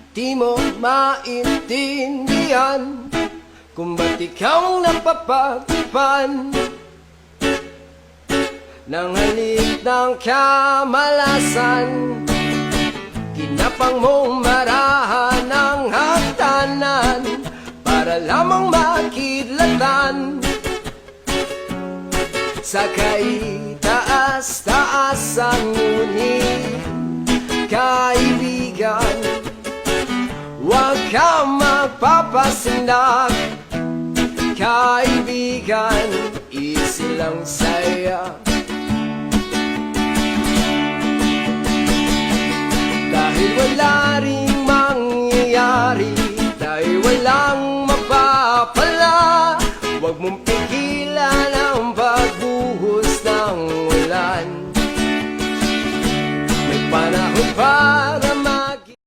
Di mo maintindihan kung ba't ikaw ang napapagpan ng halik ng kamalasan. Kinapang mong marahan ng hagdanan para lamang makidlatan sa kaitaas-taasan. Ngunit kaibigan, huwag ka magpapasindak. Kaibigan, easy lang saya. Dahil wala